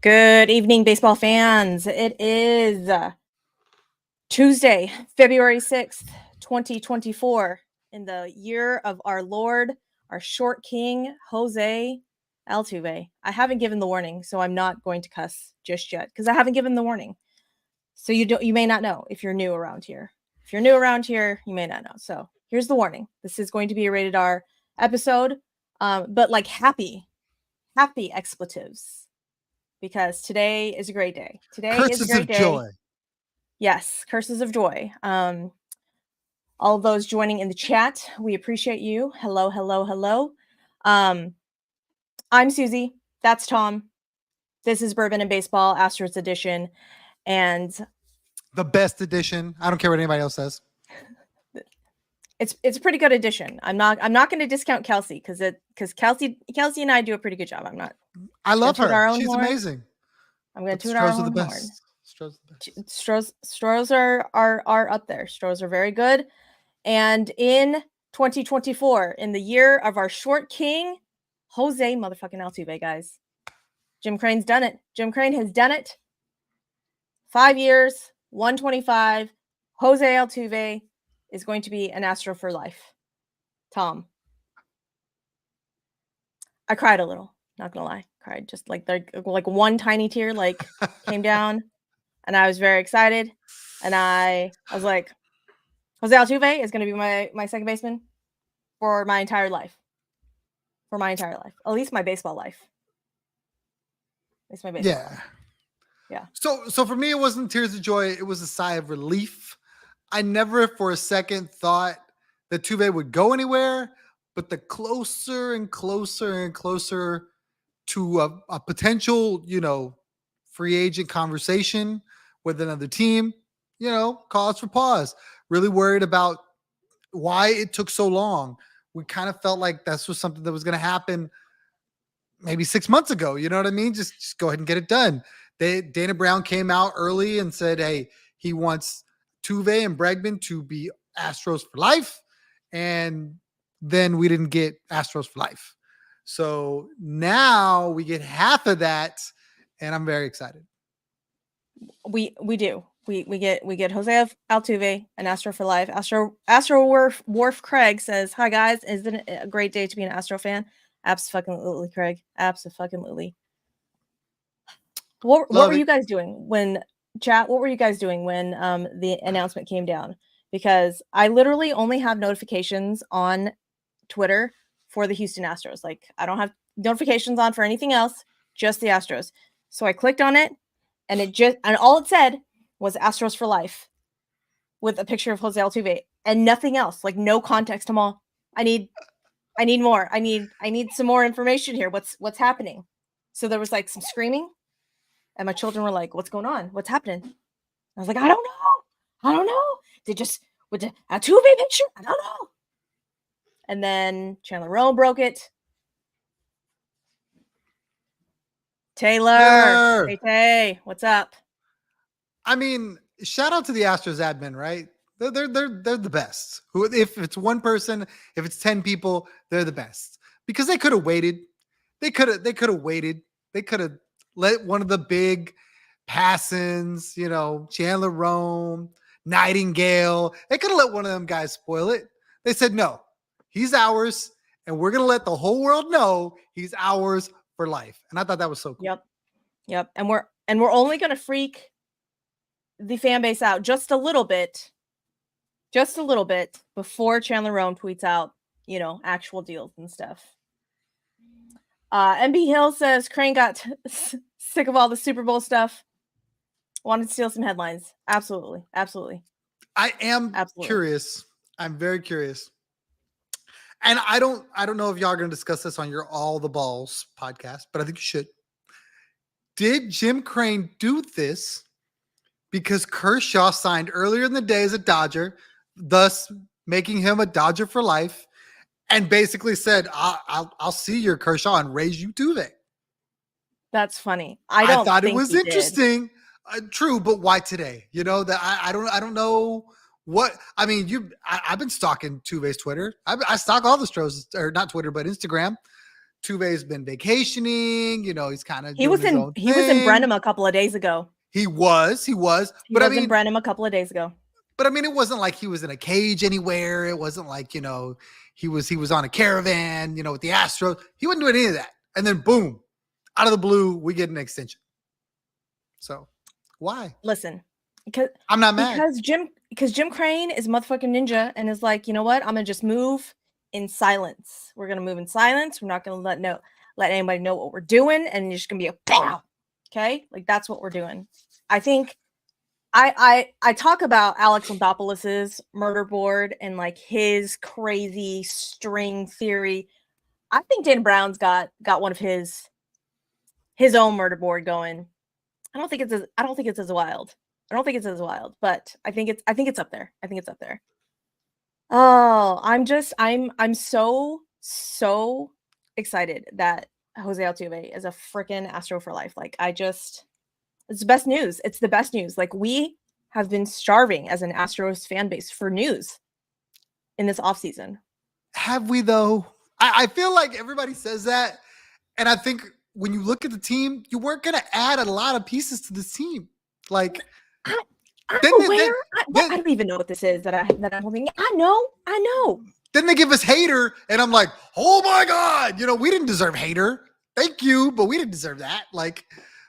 Good evening, baseball fans. It is Tuesday, February 6th, 2024, in the year of our Lord, our short king, Jose Altuve. I haven't given the warning, so I'm not going to cuss just yet because I haven't given the warning. So you may not know if you're new around here. If you're new around here, you may not know. So here's the warning. This is going to be a rated R episode, but like happy expletives, because today is a great day. Today is a Curses great of day. joy. Yes, curses of joy. All of those joining in the chat, we appreciate you. Hello, hello, hello. I'm Suzy. That's Tom. This is Bourbon and Baseball, Astros edition, and The best edition. I don't care what anybody else says. it's a pretty good edition. I'm not going to discount Kelsey because Kelsey and I do a pretty good job. I'm not. I love Toot our her. own She's horn. amazing. I'm going But to toot our Stros are the own horn. best. Stros are the best. Stros are up there. Stros are very good. And in 2024, in the year of our short king, Jose motherfucking Altuve, guys. Jim Crane's done it. Jim Crane has done it. 5 years, 125. Jose Altuve is going to be an Astro for life. Tom. I cried a little, not gonna lie. Cried just like one tiny tear came down, and I was very excited. And I was like, Jose Altuve is gonna be my second baseman for my entire life. For my entire life. At least my baseball life. At least my baseball life. Yeah. So for me, it wasn't tears of joy. It was a sigh of relief. I never for a second thought that Tuve would go anywhere, but the closer and closer and closer to a potential, free agent conversation with another team, cause for pause. Really worried about why it took so long. We kind of felt like this was something that was going to happen maybe 6 months ago. You know what I mean? Just go ahead and get it done. Dana Brown came out early and said, hey, he wants Tuve and Bregman to be Astros for life. And then we didn't get Astros for life. So now we get half of that, and I'm very excited. We do. We get Jose Altuve, an Astro for life. Astro Wharf Craig says, "Hi guys, isn't it a great day to be an Astro fan?" Absolutely, Craig. Absolutely. What were you guys doing when chat? What were you guys doing when the announcement came down? Because I literally only have notifications on Twitter for the Houston Astros. Like, I don't have notifications on for anything else, just the Astros. So I clicked on it, and all it said was Astros for life with a picture of Jose Altuve and nothing else. Like, no context to all. I need more. I need some more information here. What's happening? So there was like some screaming, and my children were like, "What's going on? What's happening?" I was like, "I don't know. They just with the Altuve picture. I don't know." And then Chandler Rowe broke it. Taylor. Hey, Tay, what's up? I mean, shout out to the Astros admin, right? They're the best. If it's one person, if it's 10 people, they're the best. Because they could have waited. They could have waited. They could have let one of the big Passons, Chandler Rome, Nightingale. They could have let one of them guys spoil it. They said, no, he's ours, and we're going to let the whole world know he's ours for life. And I thought that was so cool. Yep. And we're only going to freak the fan base out just a little bit before Chandler Rome tweets out, actual deals and stuff. MB Hill says Crane got sick of all the Super Bowl stuff. Wanted to steal some headlines. Absolutely. I am curious. I'm very curious. And I don't know if y'all are going to discuss this on your All the Balls podcast, but I think you should. Did Jim Crane do this because Kershaw signed earlier in the day as a Dodger, thus making him a Dodger for life, and basically said, I'll see your Kershaw and raise you Tuve? That's funny. I thought it was interesting. True, but why today? That I don't know what. I mean, I've been stalking Tuve's Twitter. I stalk all the Stros, or not Twitter, but Instagram. Tuve's been vacationing. You know, he's kind of He doing was his in own he was in thing. Brenham a couple of days ago. He was. He was in Brenham a couple of days ago. But I mean, it wasn't like he was in a cage anywhere. It wasn't like, you know, he was on a caravan, you know, with the Astros. He wasn't doing any of that. And then boom, out of the blue, we get an extension. So why? Listen, because I'm not mad. Jim Crane is motherfucking ninja and is like, you know what? I'm gonna just move in silence. We're gonna move in silence. We're not gonna let anybody know what we're doing, and it's just gonna be a pow. Okay, like that's what we're doing. I think I talk about Alex Anthopoulos' murder board and like his crazy string theory. I think Dan Brown's got one of his own murder board going. I don't think it's as wild. I don't think it's as wild, but I think it's up there. I think it's up there. Oh, I'm so excited that Jose Altuve is a freaking Astro for life. Like it's the best news. It's the best news. Like we have been starving as an Astros fan base for news in this offseason. Have we though? I feel like everybody says that. And I think when you look at the team, you weren't going to add a lot of pieces to this team. Like, I'm aware. I don't even know what this is that I'm holding. I know. Then they give us Hater, and I'm like, oh my God, you know, we didn't deserve Hater. Thank you, but we didn't deserve that. Like,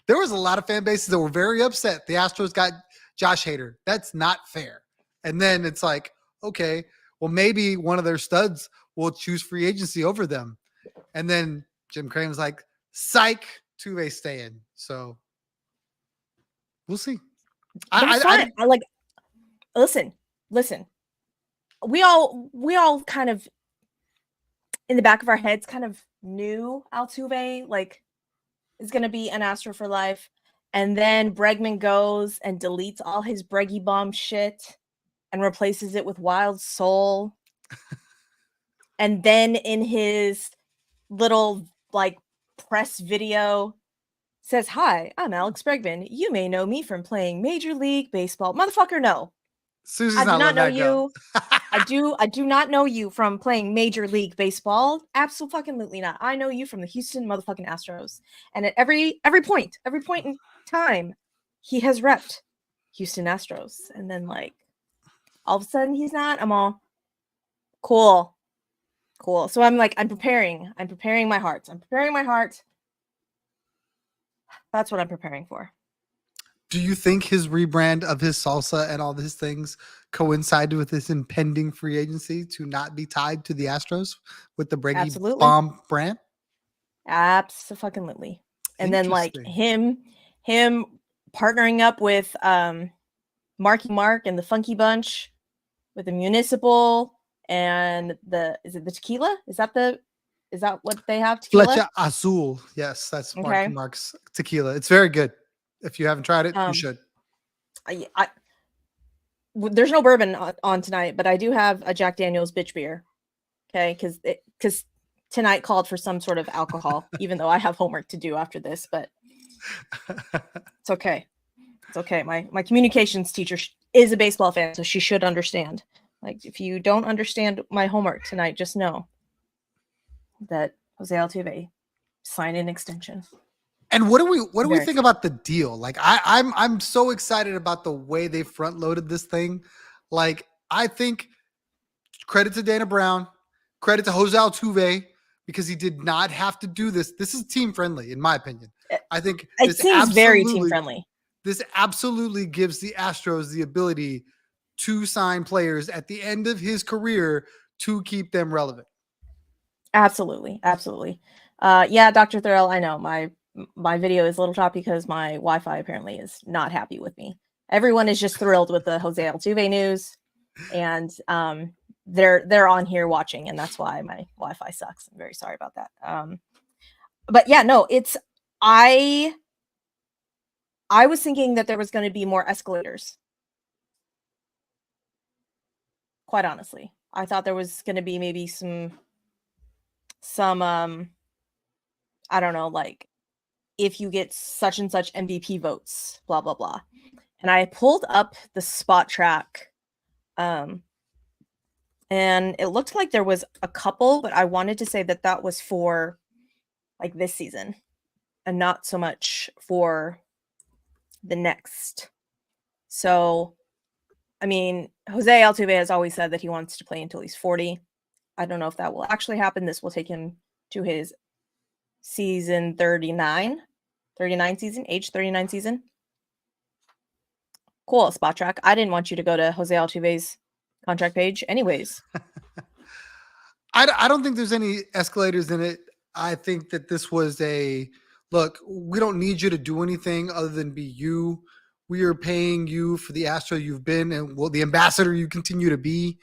there was a lot of fan bases that were very upset. The Astros got Josh Hader. That's not fair. And then it's like, okay, well, maybe one of their studs will choose free agency over them. And then Jim Crane was like, psych, Tuve staying. So we'll see. I like, listen. We all kind of in the back of our heads kind of knew Altuve like is going to be an Astro for life. And then Bregman goes and deletes all his Breggy bomb shit and replaces it with Wild Soul. And then in his little like press video says, "Hi, I'm Alex Bregman. You may know me from playing Major League Baseball." Motherfucker, no. Suzy's not letting that go. I do not know you from playing Major League Baseball. Absolutely not. I know you from the Houston motherfucking Astros. And at every point in time, he has repped Houston Astros. And then like all of a sudden he's not. I'm all cool. So I'm like, I'm preparing my heart. That's what I'm preparing for. Do you think his rebrand of his salsa and all these things coincided with his impending free agency to not be tied to the Astros with the Breggy bomb brand? Absolutely. And then like him partnering up with Marky Mark and the Funky Bunch with the Municipal and is it the tequila? Is that what they have? Tequila? Flecha Azul. Yes, that's Marky Mark's tequila. It's very good. If you haven't tried it, you should. There's no bourbon on tonight, but I do have a Jack Daniel's bitch beer. Okay, because tonight called for some sort of alcohol, even though I have homework to do after this. But it's okay. It's okay. My communications teacher is a baseball fan, so she should understand. Like, if you don't understand my homework tonight, just know that Jose Altuve signed an extension. And what do we think about the deal? Like I'm so excited about the way they front loaded this thing. Like I think credit to Dana Brown, credit to Jose Altuve because he did not have to do this. This is team friendly, in my opinion. I think it seems very team friendly. This absolutely gives the Astros the ability to sign players at the end of his career to keep them relevant. Absolutely. Yeah, Dr. Thurl, I know my video is a little choppy because my Wi-Fi apparently is not happy with me. Everyone is just thrilled with the Jose Altuve news, and they're on here watching, and that's why my Wi-Fi sucks. I'm very sorry about that. But yeah, no, it's I was thinking that there was going to be more escalators. Quite honestly, I thought there was going to be maybe some I don't know, like if you get such and such MVP votes, blah blah blah. And I pulled up the spot track, and it looked like there was a couple, but I wanted to say that was for like this season and not so much for the next. So, I mean, Jose Altuve has always said that he wants to play until he's 40. I don't know if that will actually happen. This will take him to his season 39 season, age 39 season. Cool, Spot Track. I didn't want you to go to Jose Altuve's contract page anyways. I don't think there's any escalators in it. I think that this was a look, we don't need you to do anything other than be you. We are paying you for the Astro you've been and the ambassador you continue to be.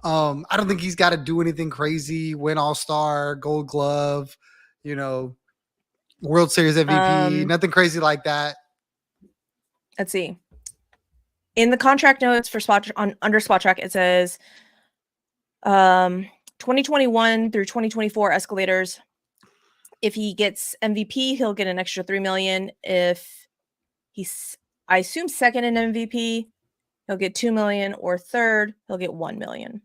I don't think he's got to do anything crazy, win All-Star, Gold Glove, World Series MVP, nothing crazy like that. Let's see. In the contract notes for under Spot Track, it says 2021 through 2024 escalators. If he gets MVP, he'll get an extra $3 million. If he's, I assume, second in MVP, he'll get $2 million, or third, he'll get $1 million.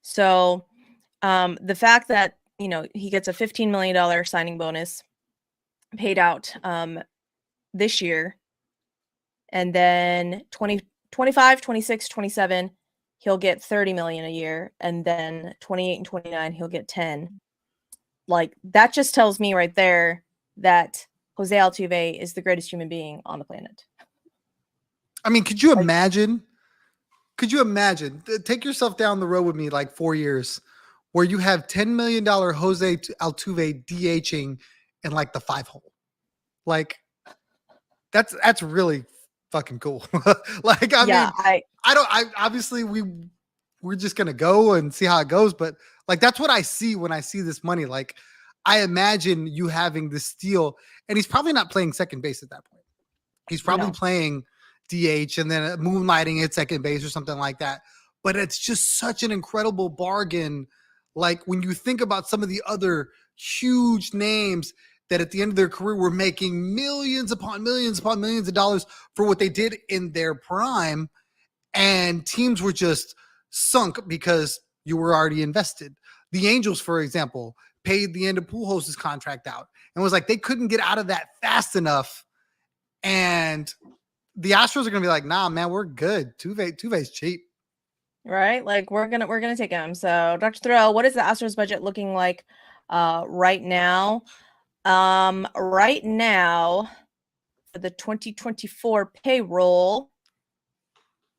So the fact that, he gets a $15 million signing bonus paid out this year, and then 25, 26, 27, he'll get $30 million a year, and then 28 and 29, he'll get 10. Like, that just tells me right there that Jose Altuve is the greatest human being on the planet. I mean, could you imagine? Take yourself down the road with me like 4 years where you have $10 million Jose Altuve DHing in like the 5 hole. Like, that's really fucking cool. Like, obviously we're just going to go and see how it goes. But like, that's what I see when I see this money. Like, I imagine you having this steal, and he's probably not playing second base at that point. He's probably playing DH and then moonlighting at second base or something like that. But it's just such an incredible bargain. Like, when you think about some of the other huge names that at the end of their career were making millions upon millions upon millions of dollars for what they did in their prime, and teams were just sunk because you were already invested. The Angels, for example, paid the end of Pujols' contract out and was like, they couldn't get out of that fast enough. And the Astros are going to be like, nah, man, we're good. Tuve's cheap. Right? Like, we're gonna take him. So, Dr. Thrill, what is the Astros budget looking like right now? Right now, for the 2024 payroll,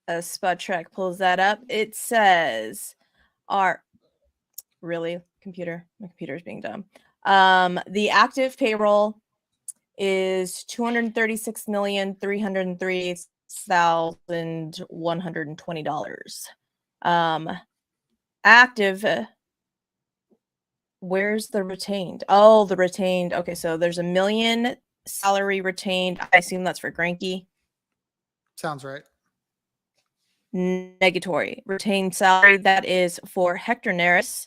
as Spot Track pulls that up, it says my computer's being dumb. The active payroll is $236,303,120. Active, where's the retained? Oh, the retained. Okay, so there's $1 million salary retained. I assume that's for Greinke. Sounds right. Negatory retained salary, that is for Hector Neris.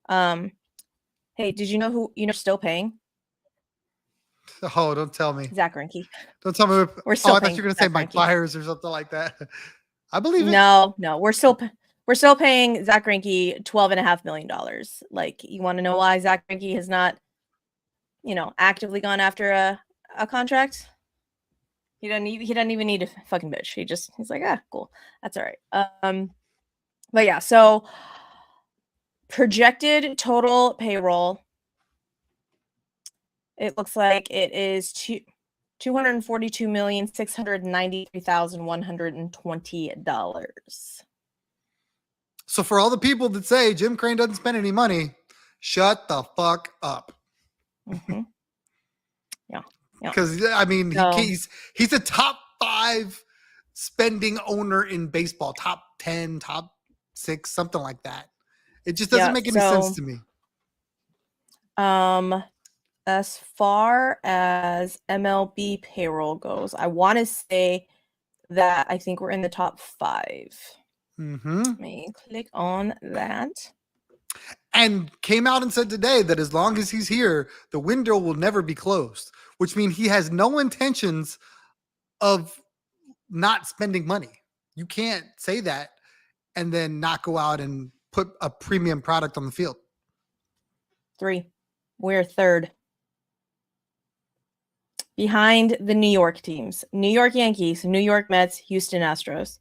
Hey, did you know who still paying? Oh, don't tell me. Zach Greinke. Don't tell me. We're still I thought you were going to say Mike Myers or something like that. I believe it. No, we're still paying Zach Greinke $12.5 million. Like, you want to know why Zach Greinke has not, actively gone after a contract? He doesn't even need a fucking bitch. He's like, cool, that's all right. But yeah, so projected total payroll, it looks like it is $242,693,120. So for all the people that say Jim Crane doesn't spend any money, shut the fuck up. Mm-hmm. Yeah. Because I mean, he's a top 5 spending owner in baseball, top 10, top 6, something like that. It just doesn't make any sense to me. As far as MLB payroll goes, I want to say that I think we're in the top 5. Mm-hmm. Let me click on that. And came out and said today that as long as he's here, the window will never be closed, which means he has no intentions of not spending money. You can't say that and then not go out and put a premium product on the field. 3. We're third. Behind the New York teams. New York Yankees, New York Mets, Houston Astros.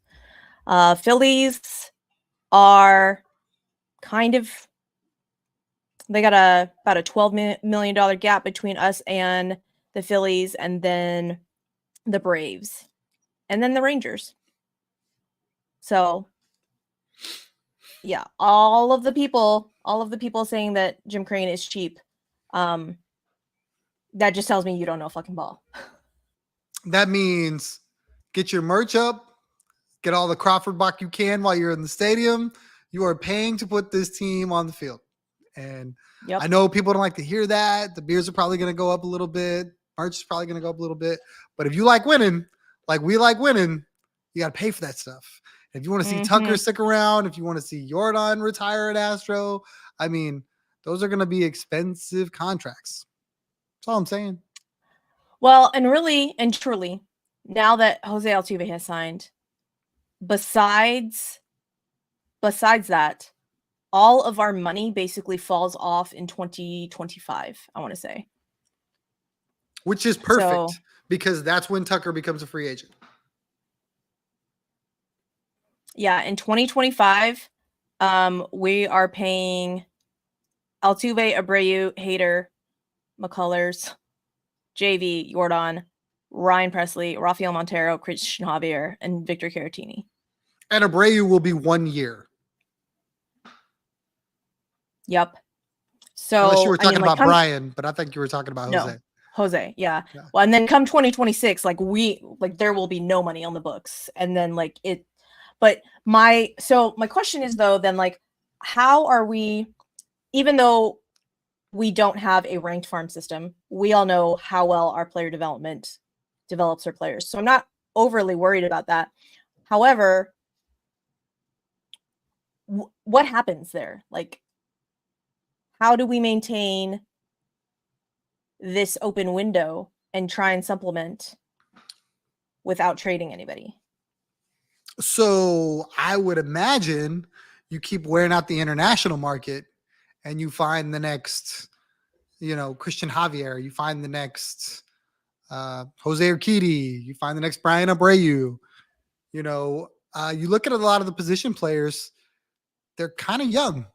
Phillies are kind of, they got about a $12 million gap between us and the Phillies, and then the Braves, and then the Rangers. So yeah, all of the people saying that Jim Crane is cheap, that just tells me you don't know fucking ball. That means get your merch up, get all the Crawford Bach you can while you're in the stadium. You are paying to put this team on the field. And I know people don't like to hear that. The beers are probably going to go up a little bit. Merch is probably going to go up a little bit. But if you like winning, like we like winning, you got to pay for that stuff. If you want to see Tucker stick around, if you want to see Jordan retire at Astro, I mean, those are going to be expensive contracts. That's all I'm saying. Well, and really and truly, now that Jose Altuve has signed, besides that, all of our money basically falls off in 2025, I want to say. Which is perfect because that's when Tucker becomes a free agent. Yeah, in 2025, we are paying Altuve, Abreu, Hader, McCullers, JV, Jordan, Ryan Presley, Rafael Montero, Christian Javier, and Victor Caratini. And Abreu will be 1 year. Yep. So unless you were talking about Brian, but I think you were talking about Jose. No, Jose, yeah. Well, and then come 2026, there will be no money on the books, and then but my question is though, then how are we, even though we don't have a ranked farm system, we all know how well our player development develops our players. So I'm not overly worried about that. However, what happens there? How do we maintain this open window and try and supplement without trading anybody? So I would imagine you keep wearing out the international market and you find the next, Christian Javier, you find the next Jose Urquidy, you find the next Brian Abreu. You look at a lot of the position players, they're kind of young.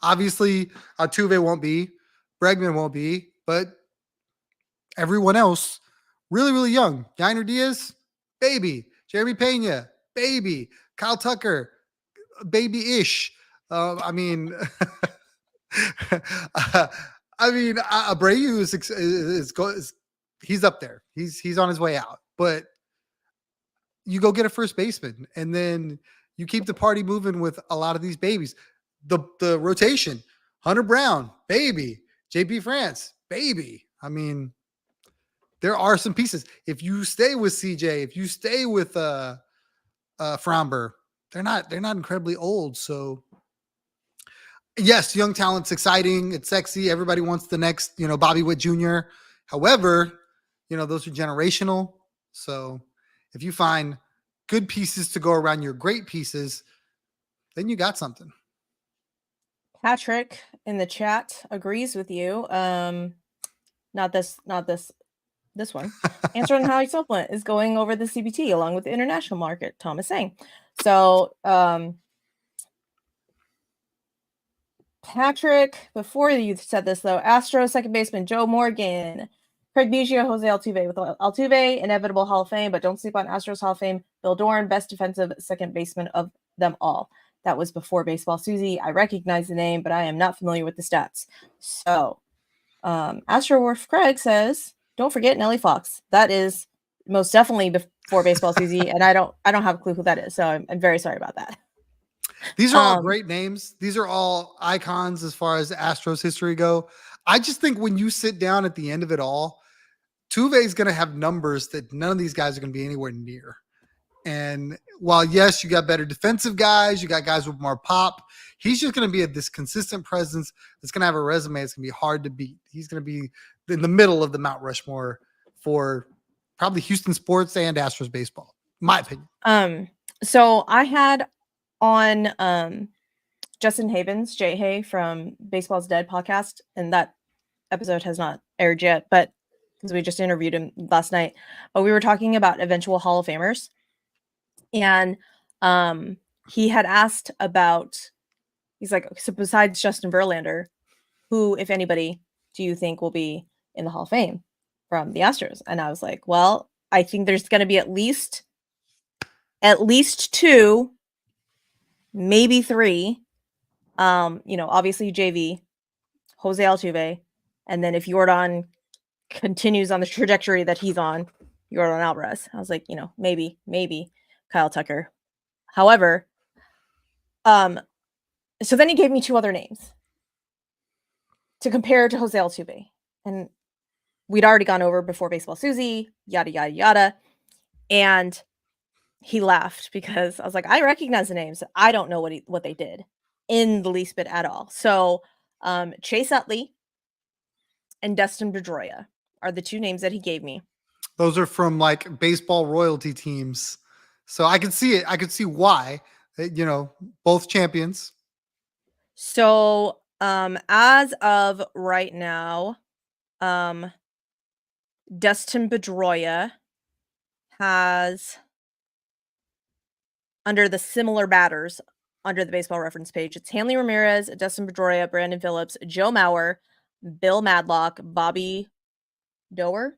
Obviously Altuve won't be, Bregman won't be, but everyone else really, really young. Yainer Diaz, baby. Jeremy Pena, baby. Kyle Tucker, baby-ish. Abreu is he's up there. He's on his way out. But you go get a first baseman, and then you keep the party moving with a lot of these babies. The rotation, Hunter Brown, baby. JP France, baby. There are some pieces. If you stay with CJ, if you stay with Framber, they're not incredibly old. So yes, young talent's exciting. It's sexy. Everybody wants the next, Bobby Witt Jr. However, those are generational. So if you find good pieces to go around your great pieces, then you got something. Patrick in the chat agrees with you. Not this one. Answer on how supplement is going over the CBT along with the international market, Tom is saying. So, Patrick, before you said this though, Astro second baseman Joe Morgan, Craig Biggio, Jose Altuve. With Altuve, inevitable Hall of Fame, but don't sleep on Astros Hall of Fame. Bill Doran, best defensive second baseman of them all. That was before Baseball Suzy. I recognize the name, but I am not familiar with the stats. So, Astro Wolf Craig says, don't forget Nellie Fox. That is most definitely before Baseball Suzy, and I don't have a clue who that is. So I'm very sorry about that. These are all great names. These are all icons as far as Astros history go. I just think when you sit down at the end of it all, Tuve is going to have numbers that none of these guys are going to be anywhere near. And while, yes, you got better defensive guys, you got guys with more pop, he's just going to be this consistent presence that's going to have a resume that's going to be hard to beat. He's going to be in the middle of the Mount Rushmore for probably Houston sports and Astros baseball, in my opinion. So I had on Justin Havens, Jay Hay from Baseball's Dead podcast, and that episode has not aired yet, but because we just interviewed him last night, but we were talking about eventual Hall of Famers, and he had asked about, he's like, so besides Justin Verlander, who, if anybody, do you think will be in the Hall of Fame from the Astros? And I was like, well, I think there's going to be at least 2, maybe 3. Obviously JV, Jose Altuve, and then if Jordan continues on the trajectory that he's on, Jordan Alvarez. I was like, maybe Kyle Tucker. However, so then he gave me 2 other names to compare to Jose Altuve, and we'd already gone over before Baseball Suzy, yada yada yada, and he laughed because I was like, I recognize the names. I don't know what they did in the least bit at all. So Chase Utley and Dustin Pedroia are the 2 names that he gave me. Those are from like baseball royalty teams. So I can see it. I could see why, both champions. So as of right now, Dustin Pedroia has, under the similar batters under the Baseball Reference page, it's Hanley Ramirez, Dustin Pedroia, Brandon Phillips, Joe Mauer, Bill Madlock, Bobby Doer,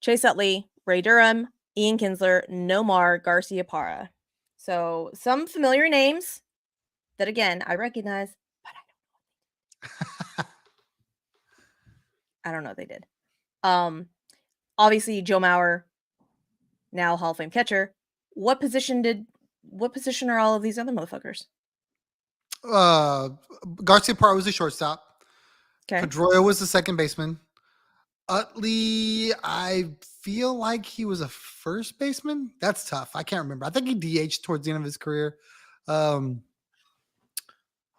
Chase Utley, Ray Durham, Ian Kinsler, Nomar Garcia Parra. So some familiar names that, again, I recognize, but I don't know what they did. Obviously Joe Mauer, now Hall of Fame catcher. What position are all of these other motherfuckers? Garcia Parra was the shortstop. Okay. Pedroia was the second baseman. Utley, I feel like he was a first baseman. That's tough. I can't remember. I think he DH'd towards the end of his career. Who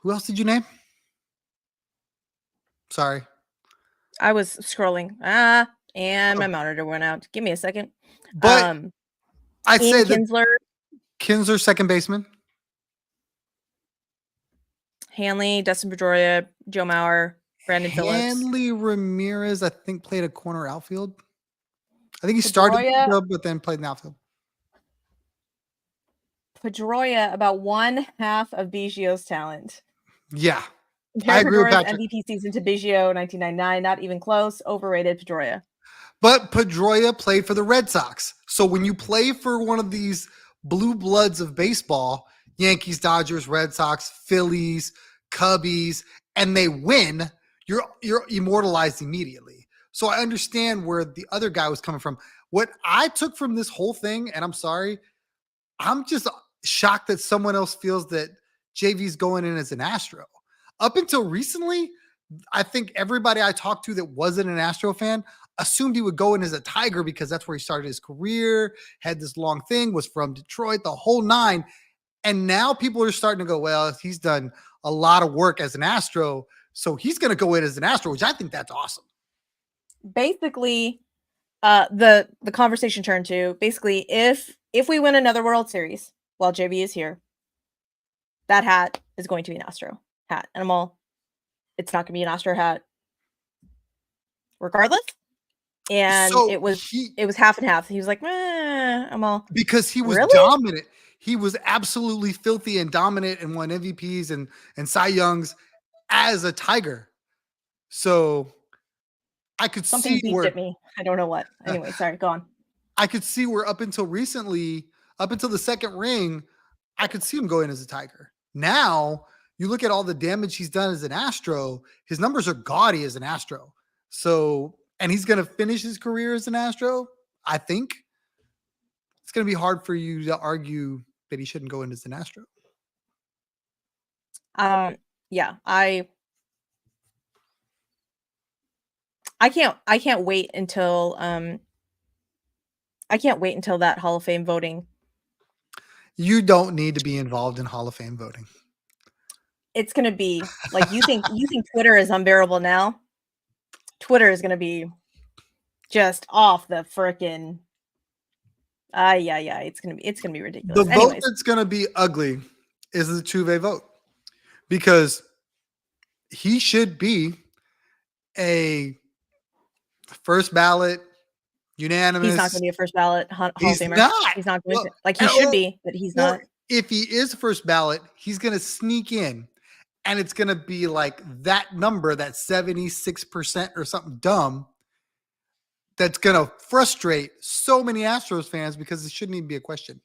else did you name? Sorry. I was scrolling. And my monitor went out. Give me a second. But I'd say Kinsler. Kinsler, second baseman. Hanley, Dustin Pedroia, Joe Mauer, Brandon Phillips. Hanley Ramirez, I think, played a corner outfield. I think he started but then played in the outfield. Pedroia, about 1/2 of Biggio's talent. Yeah. I agree with Patrick. MVP season to Biggio, 1999, not even close. Overrated Pedroia. But Pedroia played for the Red Sox. So when you play for one of these blue bloods of baseball, Yankees, Dodgers, Red Sox, Phillies, Cubbies, and they win, you're immortalized immediately. So I understand where the other guy was coming from. What I took from this whole thing, and I'm sorry, I'm just shocked that someone else feels that JV's going in as an Astro. Up until recently, I think everybody I talked to that wasn't an Astro fan assumed he would go in as a Tiger because that's where he started his career, had this long thing, was from Detroit, the whole 9. And now people are starting to go, well, he's done a lot of work as an Astro, so he's going to go in as an Astro, which I think that's awesome. Basically, the conversation turned to, basically, if we win another World Series while JV is here, that hat is going to be an Astro hat. And I'm all, it's not going to be an Astro hat regardless. And so it was half and half. He was like, I'm all, because he was dominant. He was absolutely filthy and dominant and won MVPs and Cy Youngs as a Tiger. So I could something see beeped at me. I don't know what. Anyway, sorry, go on. I could see where up until recently, up until the second ring, I could see him going as a Tiger. Now you look at all the damage he's done as an Astro, his numbers are gaudy as an Astro. So, and he's going to finish his career as an Astro. I think it's going to be hard for you to argue that he shouldn't go in as an Astro. Yeah, I can't wait until that Hall of Fame voting. You don't need to be involved in Hall of Fame voting. It's going to be like, you think Twitter is unbearable now? Twitter is going to be just off the frickin' yeah, it's going to be ridiculous. The vote that's going to be ugly is the Altuve vote because he should be a first ballot He's not unanimous. going to be a first ballot Hall of He's Famer. not. He's not going Well, to. Like he should be, but he's or not. if he is first ballot, he's going to sneak in and it's going to be like that number, that 76% or something dumb that's going to frustrate so many Astros fans because it shouldn't even be a question.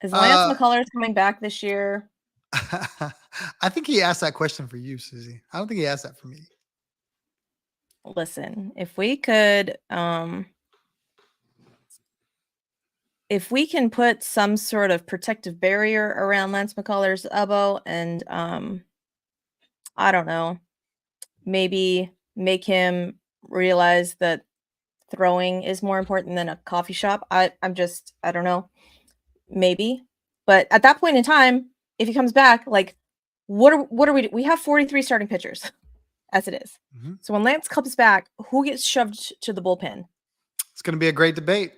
Is Lance McCullers coming back this year? I think he asked that question for you, Suzy. I don't think he asked that for me. Listen, if we can put some sort of protective barrier around Lance McCullers' elbow and I don't know, maybe make him realize that throwing is more important than a coffee shop. I don't know. Maybe. But at that point in time, if he comes back, like what are we have 43 starting pitchers as it is. Mm-hmm. So when Lance comes back, who gets shoved to the bullpen? It's going to be a great debate.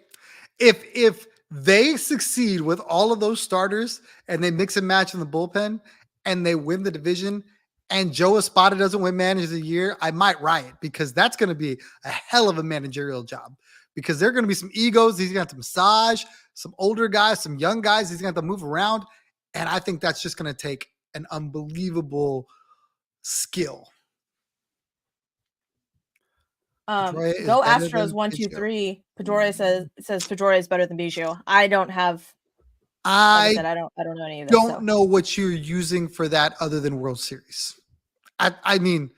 If they succeed with all of those starters and they mix and match in the bullpen and they win the division and Joe Espada doesn't win manager of the year, I might riot because that's going to be a hell of a managerial job because there are going to be some egos. He's going to have to massage some older guys, some young guys. He's going to have to move around. And I think that's just going to take an unbelievable skill. Go Astros 1-2-3. Pedroia says Pedroia is better than Biggio. I don't have. Like I said, I don't know any of this. Don't know what you're using for that other than World Series. I mean,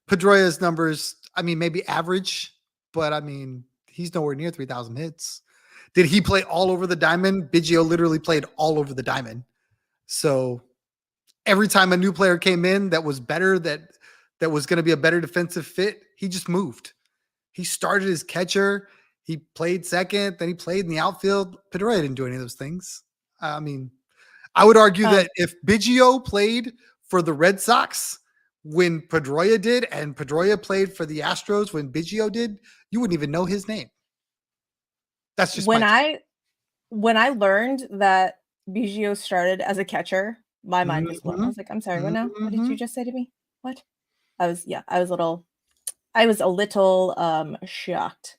Pedroia's numbers. I mean, maybe average, but I mean, he's nowhere near 3,000 hits. Did he play all over the diamond? Biggio literally played all over the diamond. So every time a new player came in that was better, that was going to be a better defensive fit, he just moved. He started as catcher. He played second. Then he played in the outfield. Pedroia didn't do any of those things. I mean, I would argue that if Biggio played for the Red Sox when Pedroia did, and Pedroia played for the Astros when Biggio did, you wouldn't even know his name. That's just when I learned that Biggio started as a catcher, my mind was blown. I was like, I'm sorry, what now? What did you just say to me? What? I was a little shocked.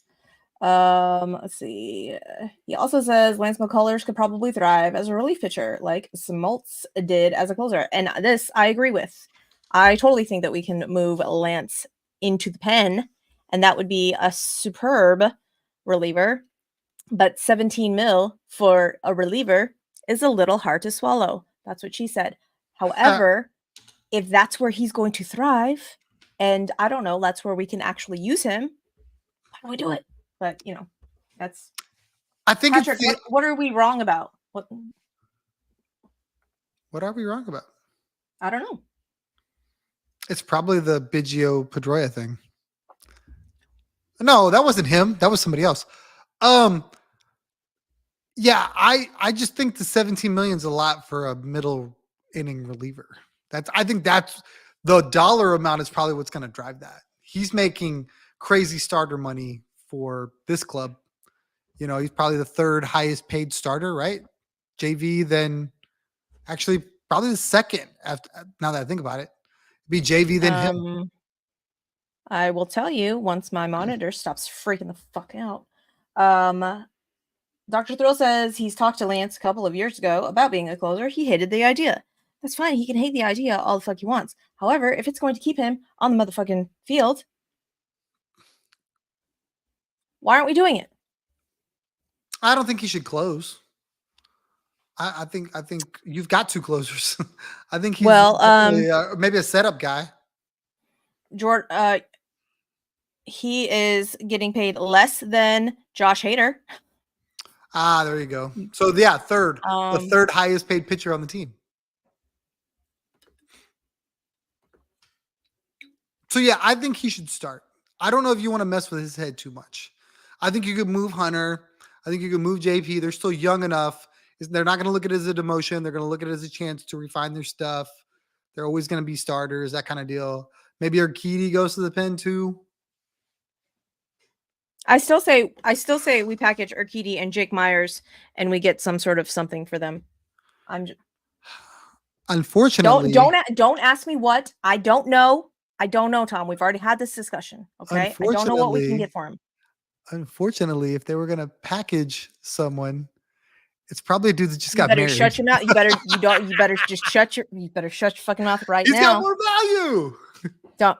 Let's see. He also says Lance McCullers could probably thrive as a relief pitcher, like Smoltz did as a closer. And this I agree with. I totally think that we can move Lance into the pen, and that would be a superb reliever. But 17 mil for a reliever is a little hard to swallow. That's what she said. However, if that's where he's going to thrive, and I don't know, that's where we can actually use him, why don't we do it? But that's. I think Patrick, what are we wrong about? What are we wrong about? I don't know. It's probably the Biggio Pedroia thing. No, that wasn't him. That was somebody else. Yeah, I just think the 17 million is a lot for a middle inning reliever. I think that's the dollar amount is probably what's going to drive that. He's making crazy starter money for this club. He's probably the third highest paid starter, right? JV, then actually probably the second after, now that I think about it. Be JV then him. I will tell you once my monitor stops freaking the fuck out. Dr. Thrill says he's talked to Lance a couple of years ago about being a closer. He hated the idea. That's fine. He can hate the idea all the fuck he wants. However, if it's going to keep him on the motherfucking field, why aren't we doing it? I don't think he should close. I think you've got two closers. I think he's maybe a setup guy. Jordan, he is getting paid less than Josh Hader. There you go. So yeah, the third highest paid pitcher on the team. So yeah, I think he should start. I don't know if you want to mess with his head too much. I think you could move Hunter. I think you could move JP. They're still young enough. They're not going to look at it as a demotion. They're going to look at it as a chance to refine their stuff. They're always going to be starters, that kind of deal. Maybe Urquidy goes to the pen too. I still say we package Urquidy and Jake Myers and we get some sort of something for them. I'm just, Unfortunately, don't ask me what. I don't know. I don't know, Tom. We've already had this discussion. Okay. I don't know what we can unfortunately, get for him. unfortunately, if they were gonna package someone, it's probably a dude that just You got better married. shut your mouth. You better just you better shut your fucking mouth right He's got now. more value.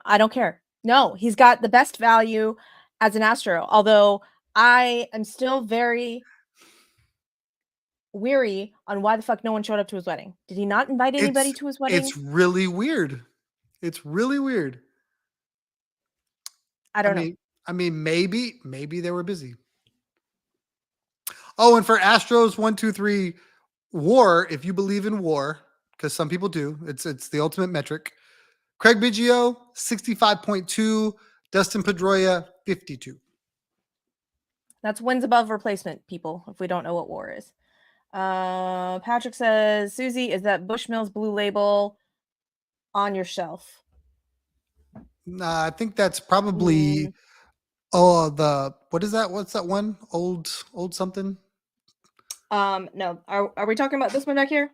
I don't care. No, he's got the best value as an Astro. Although I am still very weary on why the fuck no one showed up to his wedding. Did he not invite anybody It's to his wedding? it's really weird. It's really weird. I I don't know. mean, maybe they were busy. Oh, and for Astros 1, 2, 3 WAR, if you believe in WAR, because some people do, it's the ultimate metric. Craig Biggio 65.2, Dustin Pedroia 52. That's wins above replacement, people, if we don't know what war is. Patrick says, Susie, is that Bushmills blue label on your shelf? I think that's probably Mm, the what is that? What's that one? Old something? no. Are we talking about this one back here?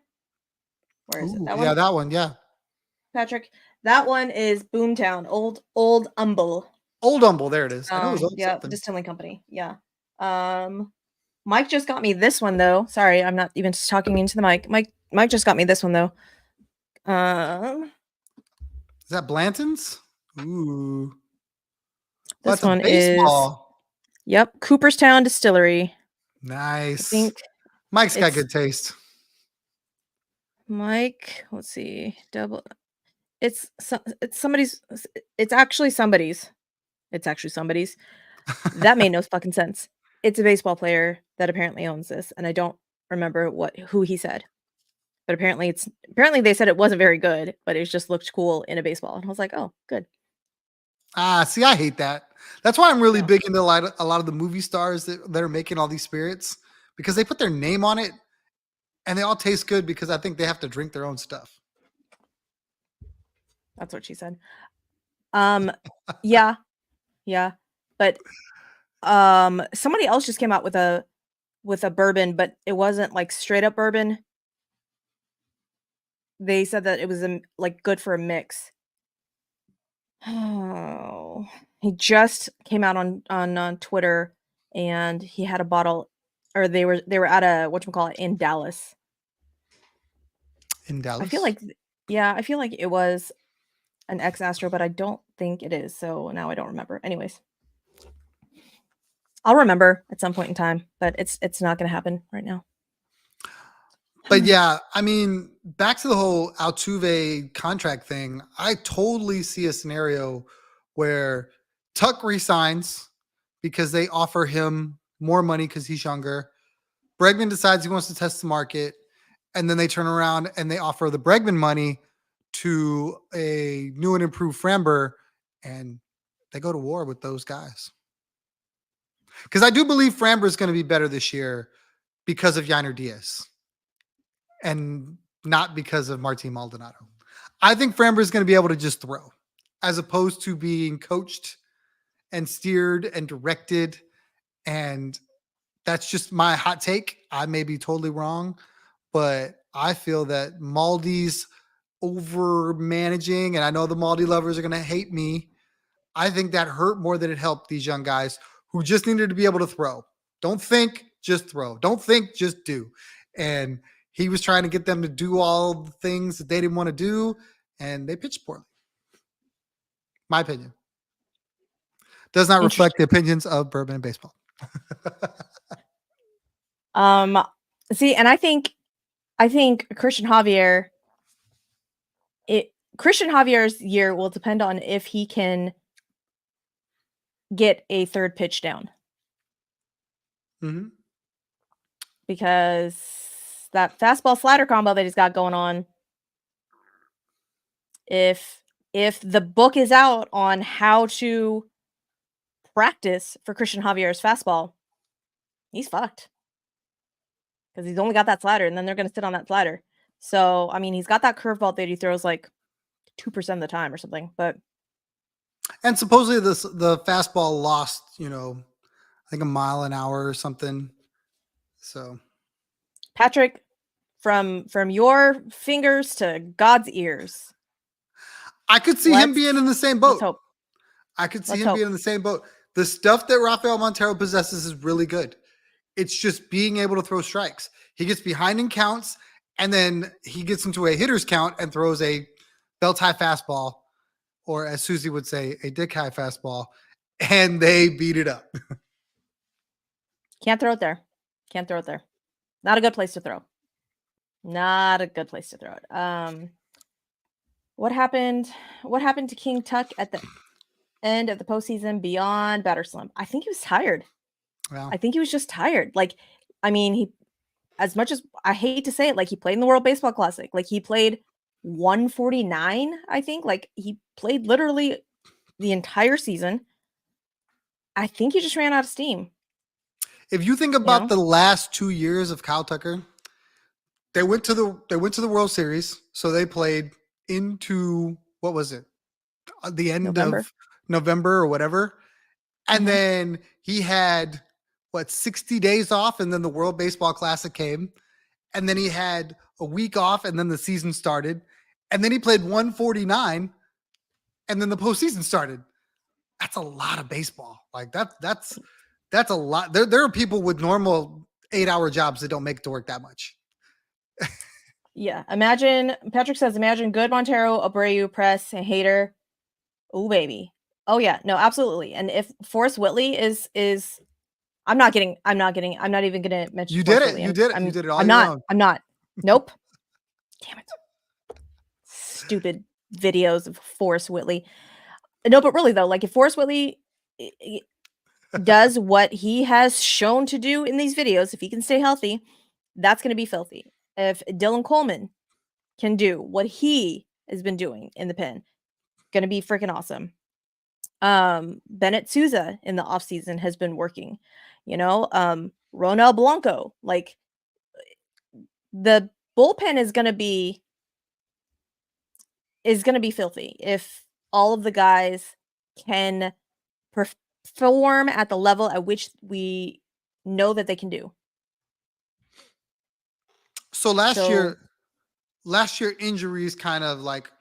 Where is it? Ooh, That yeah, one? that one. Yeah. Patrick? That one is Boomtown, old Umble. Old Humble, there it is. I know it was old Yeah, something. distilling company. Yeah. Um, Mike just got me this one though. Sorry, I'm not even just talking into the mic. Mike just got me this one though. Um, Is that Blanton's? Ooh. Oh, this that's a one is baseball. Cooperstown Distillery. I Nice. think Mike's got it's good taste. Mike. Let's see. Double. It's somebody's. It's actually somebody's. It's actually somebody's. That made no fucking sense. It's a baseball player that apparently owns this, and I don't remember who he said. But apparently they said it wasn't very good, but it just looked cool in a baseball. And I was like, "Oh, good." See, I hate that. That's why I'm really No. big into a lot of the movie stars that are making all these spirits because they put their name on it and they all taste good because I think they have to drink their own stuff. That's what she said. Um yeah, yeah. But somebody else just came out with a bourbon, but it wasn't like straight up bourbon. They said that it was like good for a mix. Oh. He just came out on Twitter and he had a bottle or they were at a whatchamacallit in Dallas. In I feel Dallas. like yeah, I feel like it was an ex Astro, but I don't think it is. So now I don't remember. Anyways, I'll remember at some point in time, but it's not going to happen right now. But yeah, I mean, back to the whole Altuve contract thing. I totally see a scenario where Tuck resigns because they offer him more money because he's younger. Bregman decides he wants to test the market, and then they turn around and they offer the Bregman money to a new and improved Framber, and they go to war with those guys. Because I do believe Framber is going to be better this year because of Yainer Diaz and not because of Martin Maldonado. I think Framber is going to be able to just throw as opposed to being coached and steered and directed. And that's just my hot take. I may be totally wrong, but I feel that Maldi's over managing, and I know the Maldi lovers are going to hate me. I think that hurt more than it helped these young guys who just needed to be able to throw. Don't think, just throw. Don't think, just do. And he was trying to get them to do all the things that they didn't want to do, and they pitched poorly. My opinion does not reflect the Interesting. opinions of bourbon and baseball. Um, see, and I think Christian Javier's year will depend on if he can get a third pitch down Mhm. because that fastball slider combo that he's got going on, if the book is out on how to practice for Christian Javier's fastball, he's fucked because he's only got that slider, and then they're going to sit on that slider. So, I mean, he's got that curveball that he throws like 2% of the time or something. But And supposedly the fastball lost, I think a mile an hour or something. So Patrick, from your fingers to God's ears. I could see him being in the same Let's boat. hope. I could see Let's him hope. being in the same boat. The stuff that Rafael Montero possesses is really good. It's just being able to throw strikes. He gets behind in counts, and then he gets into a hitter's count and throws a belt high fastball, or as Suzy would say, a dick high fastball, and they beat it up. Can't throw it there. Can't throw it there. Not a good place to throw. Not a good place to throw it. What happened? What happened to King Tuck at the end of the postseason beyond batter slump? I think he was tired. Well, I think he was just tired. Like, I mean, he, as much as I hate to say it, like he played in the World Baseball Classic. Like he played 149, I think. Like he played literally the entire season. I think he just ran out of steam. if you think about the last 2 years of Kyle Tucker, they went to the World Series, so they played into what was it? The end November. of November or whatever. And Mhm. then he had 60 days off, and then the World Baseball Classic came, and then he had a week off, and then the season started, and then he played 149, and then the postseason started. That's a lot of baseball. Like that's a lot. There are people with normal 8-hour jobs that don't make it to work that much. Yeah. Imagine, Patrick says, imagine good Montero, Abreu, Press, and Hader. Oh, baby. Oh, yeah. No, absolutely. And if Forrest Whitley is I'm not even gonna mention You did Forrest it. Whitley. You did it. You did it all I'm your not. own. I'm not. Nope. Damn it. Stupid videos of Forrest Whitley. No, but really though, like if Forrest Whitley does what he has shown to do in these videos, if he can stay healthy, that's gonna be filthy. If Dylan Coleman can do what he has been doing in the pen, gonna be freaking awesome. Bennett Souza in the offseason has been working, Ronel Blanco, like the bullpen is gonna be filthy if all of the guys can perform at the level at which we know that they can do. So last year injuries kind of like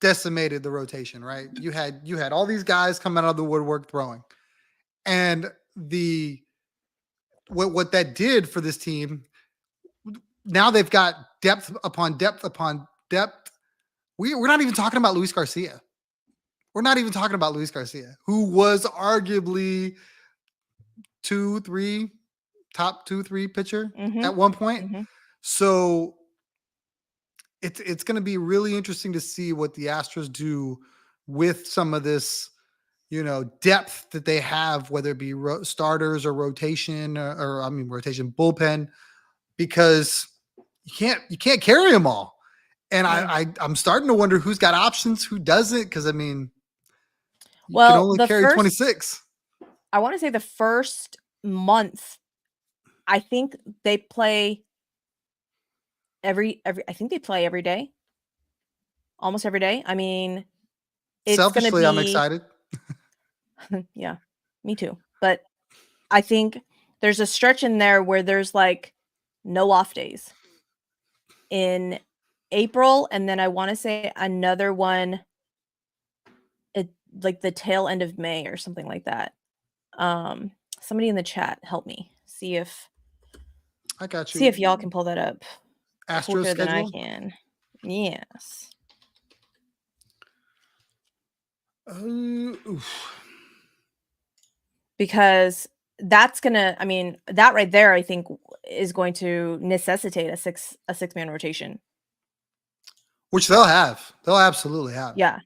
decimated the rotation, right? You had all these guys coming out of the woodwork throwing. And what that did for this team, now they've got depth upon depth upon depth. We're not even talking about Luis Garcia. We're not even talking about Luis Garcia, who was arguably top 2-3 pitcher Mhm. at one point. Mhm. So it's going to be really interesting to see what the Astros do with some of this, depth that they have, whether it be starters or rotation rotation bullpen, because you can't carry them all. And I'm starting to wonder who's got options, who doesn't, because I mean, you can Well, only carry 26. I want to say the first month, I think they play I think they play every day. Almost every day. I mean, it's gonna Selfishly, I'm be excited. yeah, me too. But I think there's a stretch in there where there's like no off days in April, and then I want to say another one at like the tail end of May or something like that. Somebody in the chat help me I got see you. if y'all can pull that up Astro quicker than I schedule. can. Yes. Oof. Because that's gonna, I mean, that right there, I think is going to necessitate a six-man rotation. Which they'll have. They'll absolutely have. Yeah.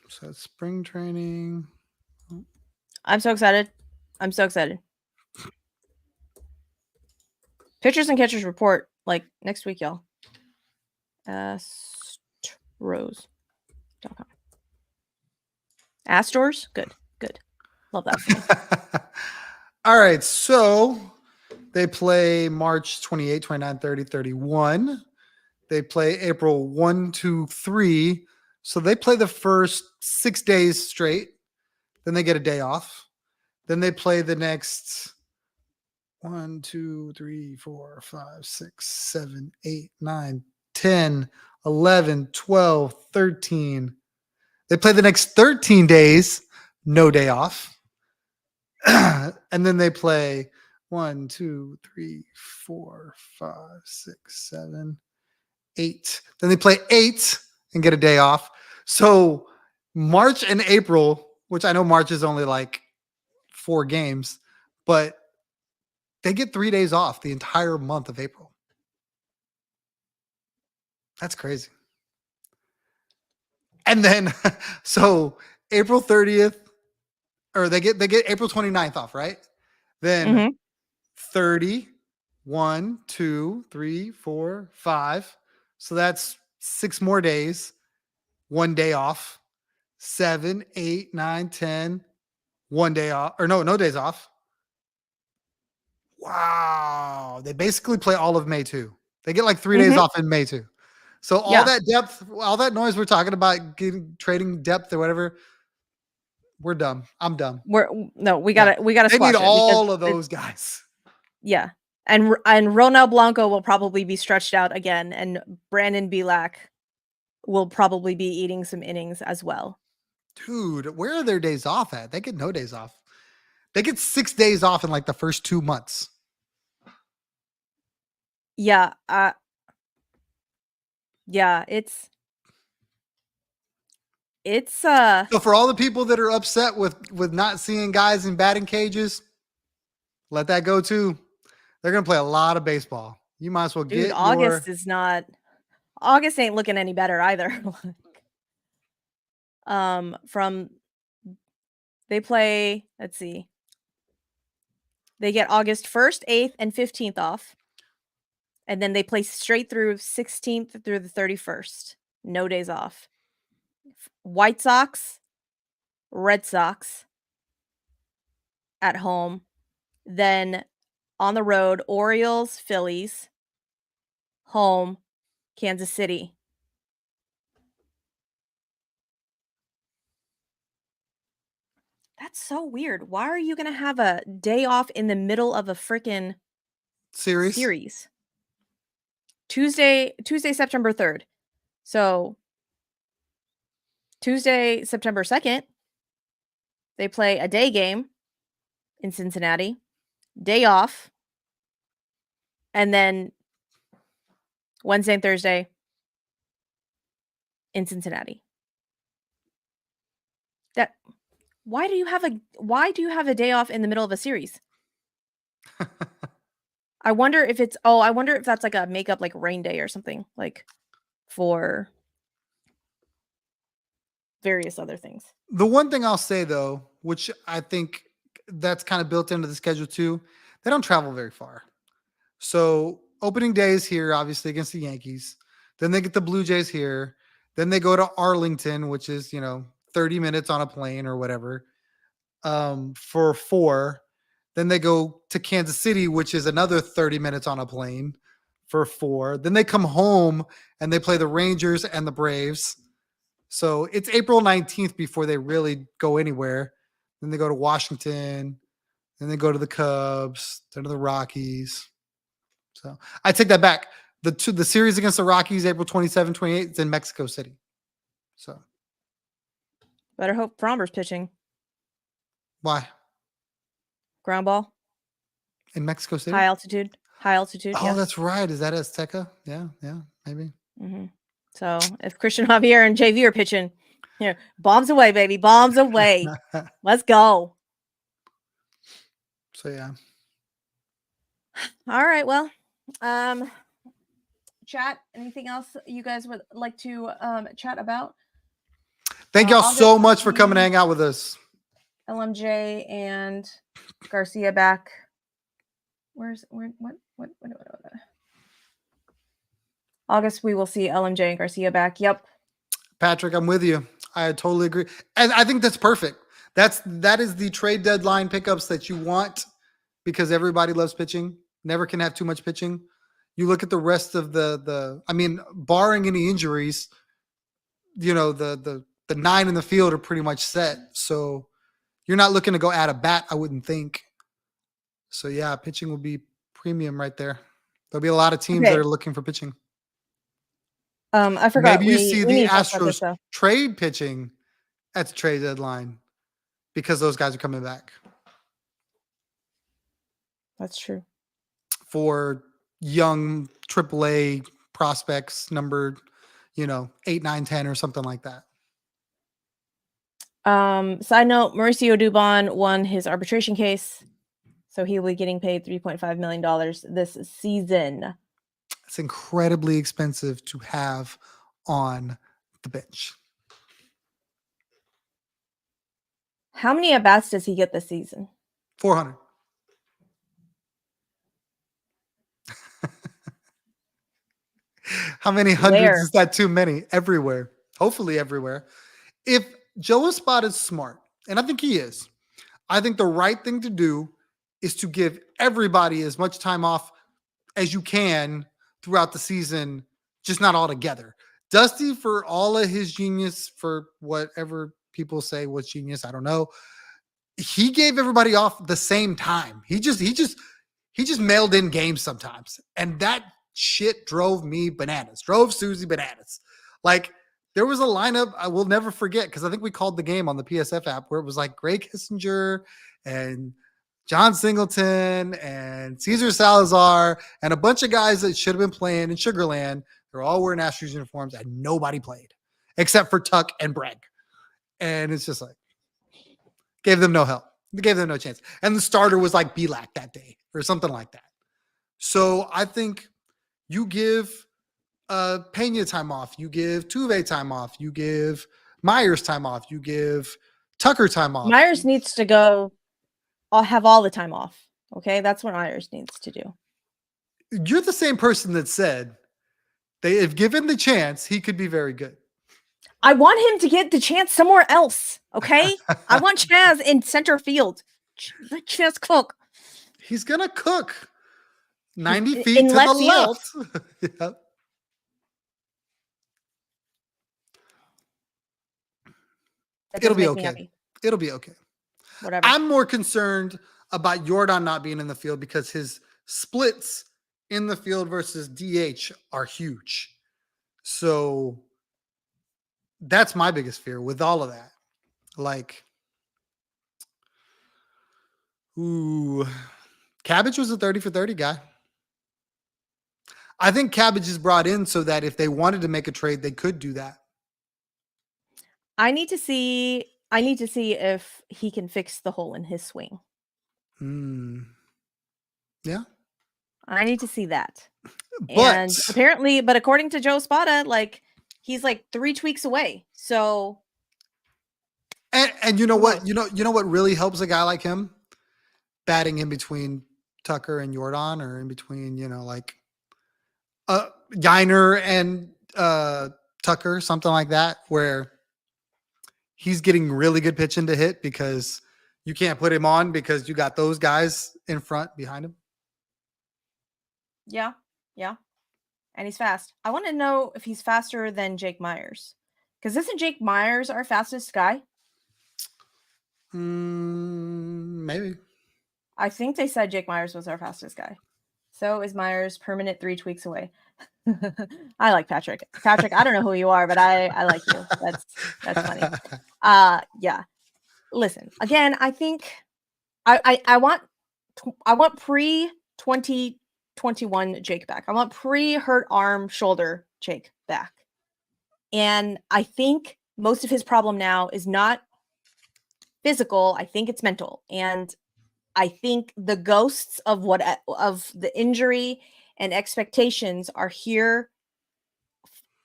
So that's spring training. I'm so excited. I'm so excited. Pitchers and catchers report like next week, y'all. Astros.com. Astors? Good. Good. Love that for me. All right. So they play March 28, 29, 30, 31. They play April 1, 2, 3. So they play the first 6 days straight. Then they get a day off. Then they play the next 1, 2, 3, 4, 5, 6, 7, 8, 9, 10, 11, 12, 13. They play the next 13 days, no day off. And then they play 1, 2, 3, 4, 5, 6, 7, 8. Then they play 8 and get a day off. So March and April, which I know March is only like 4 games, but they get 3 days off the entire month of April. That's crazy. And then so April 30th, or they get April 29th off, right? Then Mm-hmm. 30, 1, 2, 3, 4, 5. So that's 6 more days, 1 day off. 7, 8, 9, 10, 1 day off. Or no days off. Wow. They basically play all of May too. They get like 3 days Mm-hmm. off in May too. So all Yeah. that depth, all that noise we're talking about trading depth or whatever, we're dumb. I'm dumb. We Yeah. gotta They need squash it because all of those guys. yeah. And Ronel Blanco will probably be stretched out again, and Brandon Belak will probably be eating some innings as well. Dude, where are their days off at? They get no days off. They get 6 days off in like the first 2 months. Yeah, yeah, it's So for all the people that are upset with not seeing guys in batting cages, let that go too. They're going to play a lot of baseball. You might as well dude, get your August ain't looking any better either. From they play, let's see. They get August 1st, 8th, and 15th off. And then they play straight through 16th through the 31st. No days off. White Sox, Red Sox at home. Then on the road, Orioles, Phillies, home, Kansas City. That's so weird. Why are you going to have a day off in the middle of a freaking series? Tuesday, September 3rd. So Tuesday, September 2nd, they play a day game in Cincinnati, day off, and then Wednesday and Thursday in Cincinnati. Why do you have a day off in the middle of a series? I wonder if that's like a makeup like rain day or something, like for various other things. The one thing I'll say though, which I think that's kind of built into the schedule too, they don't travel very far. So opening day is here, obviously against the Yankees. Then they get the Blue Jays here. Then they go to Arlington, which is 30 minutes on a plane or whatever, for 4. Then they go to Kansas City, which is another 30 minutes on a plane for 4. Then they come home and they play the Rangers and the Braves. So it's April 19th before they really go anywhere. Then they go to Washington. Then they go to the Cubs, then to the Rockies. So I take that back. The series against the Rockies, April 27, 28, is in Mexico City. So Better hope Fromber's pitching. why? Ground ball. In Mexico City? High altitude. Oh, Yeah. that's right. Is that Azteca? Yeah, maybe. Mm-hmm. So if Christian Javier and JV are pitching, bombs away, baby, bombs away. Let's go. So yeah. All right. Well, chat. Anything else you guys would like to chat about? Thank y'all so much for coming to hang out with us. LMJ and Garcia back. What? August, we will see LMJ and Garcia back. Yep. Patrick, I'm with you. I totally agree. And I think that's perfect. That is the trade deadline pickups that you want because everybody loves pitching. Never can have too much pitching. You look at the rest of barring any injuries, the 9 in the field are pretty much set. So you're not looking to go add a bat, I wouldn't think. So yeah, pitching will be premium right there. There'll be a lot of teams that Okay. are looking for pitching. I forgot Maybe you we see we the need to talk about this Astros though. trade pitching at the trade deadline because those guys are coming back That's true. for young AAA prospects numbered, 8, 9, 10 or something like that. Side note, Mauricio Dubon won his arbitration case, so he will be getting paid $3.5 million this season. It's incredibly expensive to have on the bench. How many at-bats does he get this season? 400. How many hundreds Where? is that too many? Everywhere. Hopefully everywhere. If Joe Espada is smart, and I think he is, I think the right thing to do is to give everybody as much time off as you can throughout the season, just not all together. Dusty, for all of his genius, for whatever people say was genius, I don't know. He gave everybody off the same time. He just mailed in games sometimes. And that shit drove me bananas. Drove Suzy bananas. Like there was a lineup I will never forget because I think we called the game on the PSF app where it was like Greg Kissinger and John Singleton and Cesar Salazar and a bunch of guys that should have been playing in Sugarland. They're all wearing Astros uniforms and nobody played except for Tuck and Bragg. And it's just like, gave them no help. Gave them no chance. And the starter was like Belak that day or something like that. So I think you give Pena time off. You give Tuve time off. You give Myers time off. You give Tucker time off. Myers needs to go. I'll have all the time off. Okay, that's what Myers needs to do. You're the same person that said they, if given the chance, he could be very good. I want him to get the chance somewhere else. Okay, I want Chaz in center field. Let Chaz cook. He's gonna cook 90 feet in to left the field. left. Yep. That It'll doesn't be make me okay. happy. It'll be okay. Whatever. I'm more concerned about Jordan not being in the field because his splits in the field versus DH are huge. So that's my biggest fear with all of that. Like, ooh, Cabbage was a 30 for 30 guy. I think Cabbage is brought in so that if they wanted to make a trade, they could do that. I need to see if he can fix the hole in his swing. Yeah. I need to see that. But But according to Joe Spada, like he's like 3 tweaks away. So and you know what? You know what really helps a guy like him? Batting in between Tucker and Jordan, or in between, like Geiner and Tucker, something like that, where he's getting really good pitching to hit because you can't put him on because you got those guys in front behind him. Yeah. And he's fast. I want to know if he's faster than Jake Myers. Because isn't Jake Myers our fastest guy? Maybe. I think they said Jake Myers was our fastest guy. So is Myers permanent 3 tweaks away. I like Patrick. Patrick, I don't know who you are, but I like you. That's funny. Yeah. Listen, again, I think I want pre-2021 Jake back. I want pre-hurt arm shoulder Jake back. And I think most of his problem now is not physical. I think it's mental. And I think the ghosts of the injury and expectations are here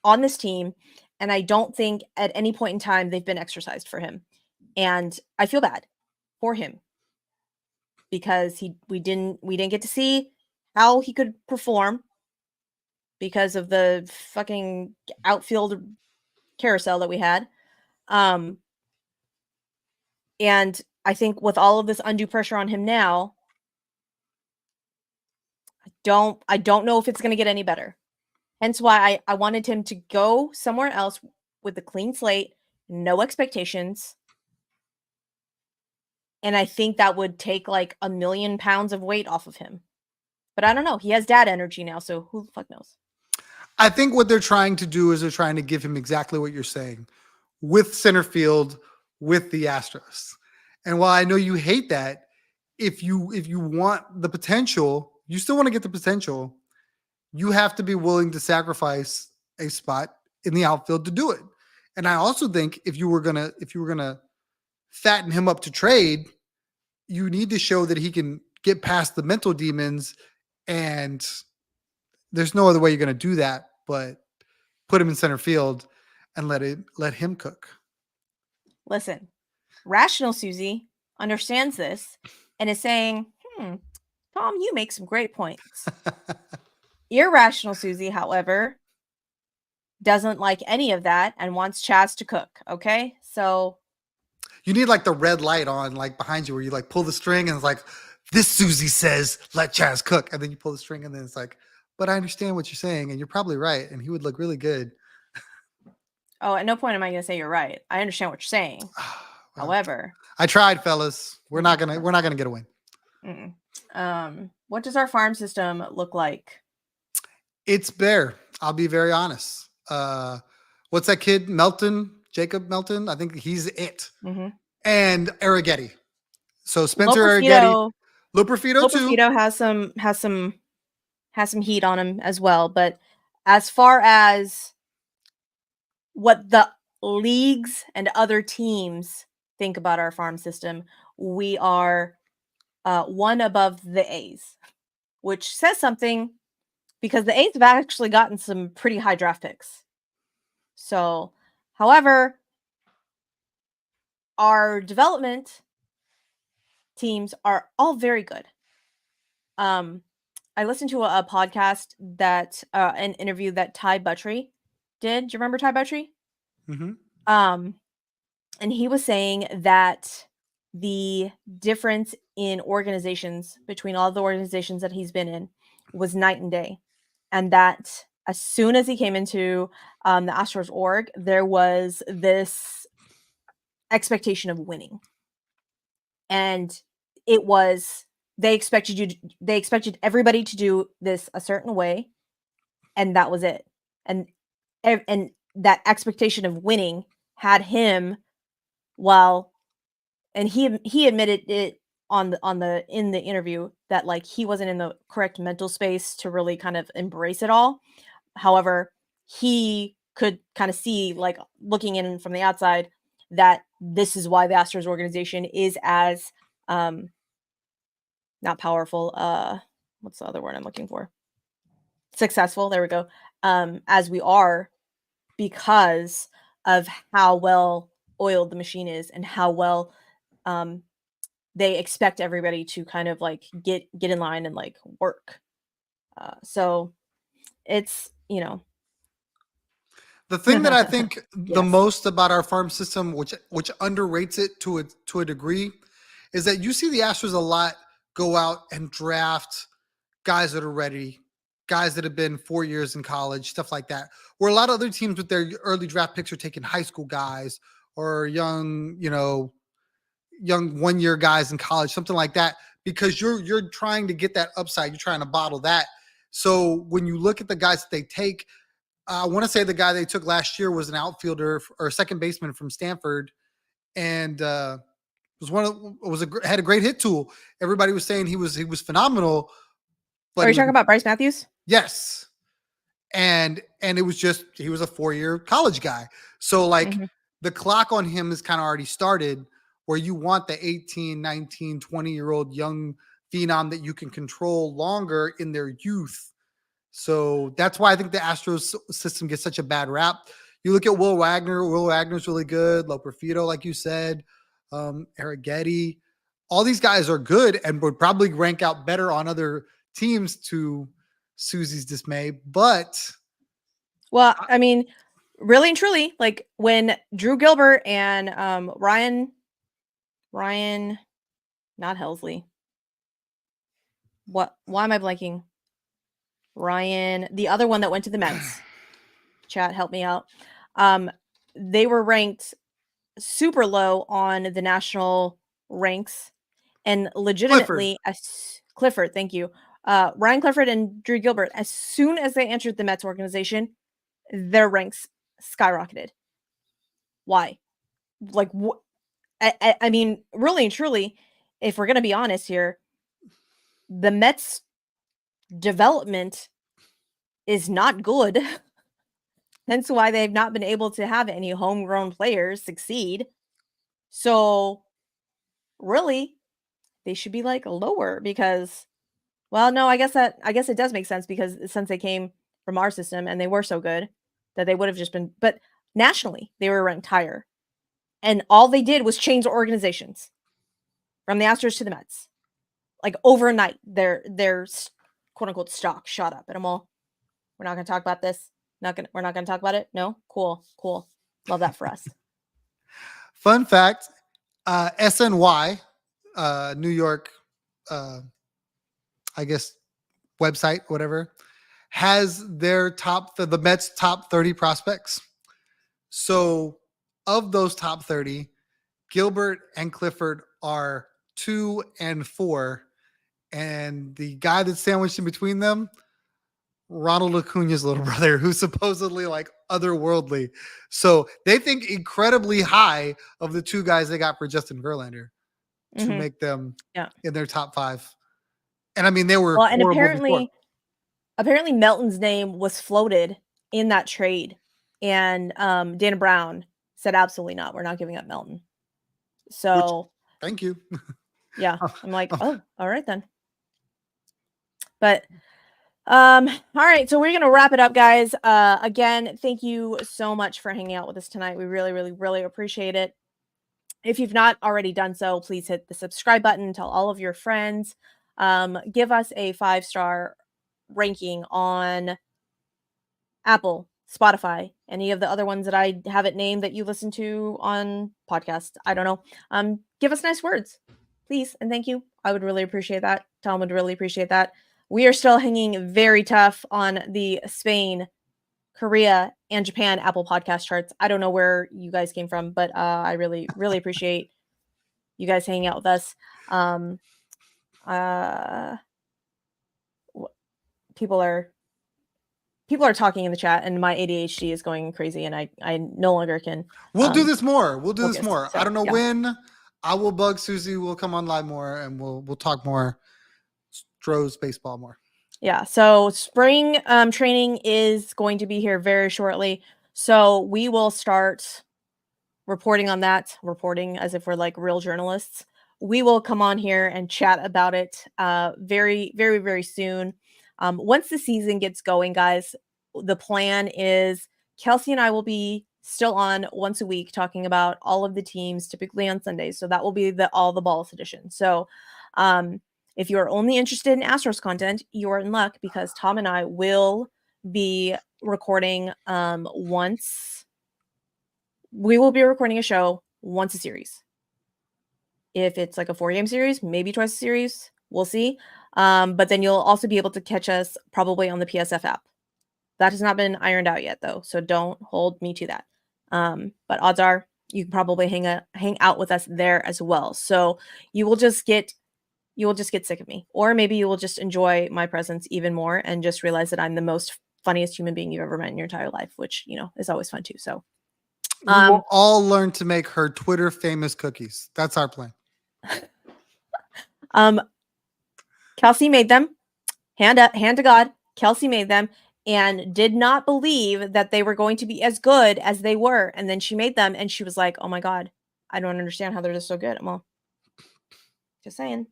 on this team. And I don't think at any point in time they've been exercised for him. And I feel bad for him because we didn't get to see how he could perform because of the fucking outfield carousel that we had. And I think with all of this undue pressure on him now, I don't know if it's going to get any better. Hence why I wanted him to go somewhere else with a clean slate, no expectations, And I think that would take like 1,000,000 pounds of weight off of him. But I don't know. He has dad energy now, so who the fuck knows? I think what they're trying to do is they're trying to give him exactly what you're saying with center field with the Astros. And while I know you hate that, if you want the potential, you still want to get the potential, you have to be willing to sacrifice a spot in the outfield to do it. And I also think if you were gonna fatten him up to trade, you need to show that he can get past the mental demons, and there's no other way you're gonna do that but put him in center field and let him cook. Listen, rational Suzy understands this and is saying, Tom, you make some great points. Irrational Suzy, however, doesn't like any of that and wants Chaz to cook. Okay. So You need like the red light on, like behind you, where you like pull the string and it's like, this Susie says, let Chaz cook. And then you pull the string and then it's like, but I understand what you're saying. And you're probably right. And he would look really good. oh, at no point am I going to say you're right. I understand what you're saying. Well, However, I tried, fellas. We're not gonna get a win. what does our farm system look like? It's bare. I'll be very honest. What's that kid? Jacob Melton. I think he's it. Mm-hmm. And Arrighetti. So Spencer Arrighetti, Loperfido too. Loperfido has some heat on him as well. But as far as what the leagues and other teams think about our farm system, we are one above the A's, which says something because the A's have actually gotten some pretty high draft picks. So, however, our development teams are all very good. I listened to a podcast that an interview that Ty Buttrey did. Do you remember Ty Buttrey? Mm-hmm. And he was saying that the difference in organizations between all the organizations that he's been in was night and day, and that as soon as he came into the Astros org, there was this expectation of winning, and it was they expected everybody to do this a certain way, and that was it. And that expectation of winning had him and he admitted it in the interview that like he wasn't in the correct mental space to really kind of embrace it all. However, he could kind of see, like looking in from the outside, that this is why the Astros organization is as not powerful, what's the other word I'm looking for? Successful, there we go. As we are, because of how well oiled the machine is and how well they expect everybody to kind of like get in line and like work. So it's, The thing that I think the Yes. most about our farm system, which underrates it to a degree, is that you see the Astros a lot go out and draft guys that are ready, guys that have been 4 years in college, stuff like that. Where a lot of other teams with their early draft picks are taking high school guys or young 1-year guys in college, something like that, because you're trying to get that upside, you're trying to bottle that. So when you look at the guys that they take, I want to say the guy they took last year was an outfielder or a second baseman from Stanford, and had a great hit tool. Everybody was saying he was phenomenal. But Are you talking about Bryce Matthews? Yes, and it was just he was a 4-year college guy. So like the clock on him is kind of already started, where you want the 18, 19, 20-year-old young phenom that you can control longer in their youth. So that's why I think the Astros system gets such a bad rap. You look at Will Wagner. Will Wagner's really good. Loperfido, like you said, Arrighetti. All these guys are good and would probably rank out better on other teams, to Suzy's dismay. But Well, I mean, really and truly, like when Drew Gilbert and Ryan, not Helsley. Why am I blanking? Ryan, the other one that went to the Mets. Chat, help me out. They were ranked super low on the national ranks, and Clifford. legitimately, Clifford, thank you. Ryan Clifford and Drew Gilbert, as soon as they entered the Mets organization, their ranks skyrocketed. Why? Like, I mean, really and truly, if we're going to be honest here, the Mets development is not good. Hence why they've not been able to have any homegrown players succeed. So, really, they should be like lower because, well, no, I guess it does make sense because since they came from our system and they were so good that they would have just been, but nationally they were ranked higher, and all they did was change organizations from the Astros to the Mets. Like overnight, their quote unquote stock shot up, and I'm all, we're not going to talk about this. We're not going to talk about it. No, cool. Love that for us. Fun fact: SNY, New York, I guess website, whatever, has their the Mets top 30 prospects. So of those top 30, Gilbert and Clifford are 2 and 4, and the guy that's sandwiched in between them, Ronald Acuna's little brother, who's supposedly like otherworldly. So they think incredibly high of the two guys they got for Justin Verlander to make them in their top 5. And I mean, they were and horrible before. apparently Melton's name was floated in that trade, and Dana Brown said absolutely not. We're not giving up Melton. So thank you. Yeah, I'm like, oh, all right then. But all right, so we're gonna wrap it up, guys. Again, thank you so much for hanging out with us tonight. We really, really, really appreciate it. If you've not already done so, please hit the subscribe button, tell all of your friends. Give us a 5-star ranking on Apple, Spotify, any of the other ones that I haven't named that you listen to on podcasts. I don't know. Give us nice words, please, and thank you. I would really appreciate that. Tom would really appreciate that. We are still hanging very tough on the Spain, Korea, and Japan Apple podcast charts. I don't know where you guys came from, but I really, really appreciate you guys hanging out with us. People are talking in the chat, and my ADHD is going crazy, and I no longer can. We'll do this more. So, I don't know yeah. when. I will bug Suzy. We'll come on live more, and we'll talk more Stros baseball more. Yeah. So spring training is going to be here very shortly. So we will start reporting on that. Reporting as if we're like real journalists. We will come on here and chat about it very, very, very soon. Once the season gets going, guys, the plan is Kelsey and I will be still on once a week talking about all of the teams, typically on Sundays. So that will be the all the balls edition. So if you're only interested in Astros content, you're in luck because Tom and I will be recording we will be recording a show once a series. If it's like a 4-game series, maybe twice a series, we'll see. But then you'll also be able to catch us probably on the PSF app. That has not been ironed out yet, though, so don't hold me to that. But odds are you can probably hang out with us there as well. So you will just get sick of me, or maybe you will just enjoy my presence even more and just realize that I'm the most funniest human being you've ever met in your entire life, which is always fun too. So we will all learn to make her Twitter famous cookies. That's our plan. Kelsey made them. Hand to God. Kelsey made them and did not believe that they were going to be as good as they were. And then she made them and she was like, oh my God, I don't understand how they're just so good. I'm all just saying.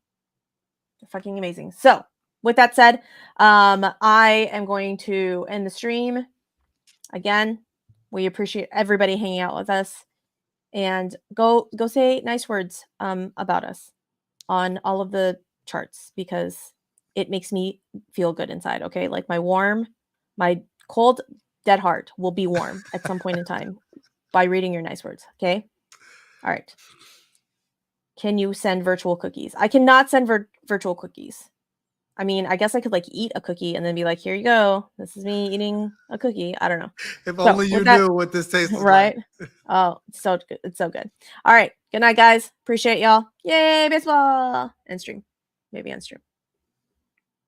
They're fucking amazing. So with that said, I am going to end the stream. Again, we appreciate everybody hanging out with us, and go say nice words about us on all of the charts because it makes me feel good inside. Okay, like my cold dead heart will be warm at some point in time by reading your nice words. Okay, all right. Can you send virtual cookies? I cannot send virtual cookies. I mean, I guess I could like eat a cookie and then be like, here you go. This is me eating a cookie. I don't know. If So only with you that, knew what this tastes like. right? Oh, it's so good. It's so good. All right. Good night, guys. Appreciate y'all. Yay, baseball. End stream. Maybe end stream.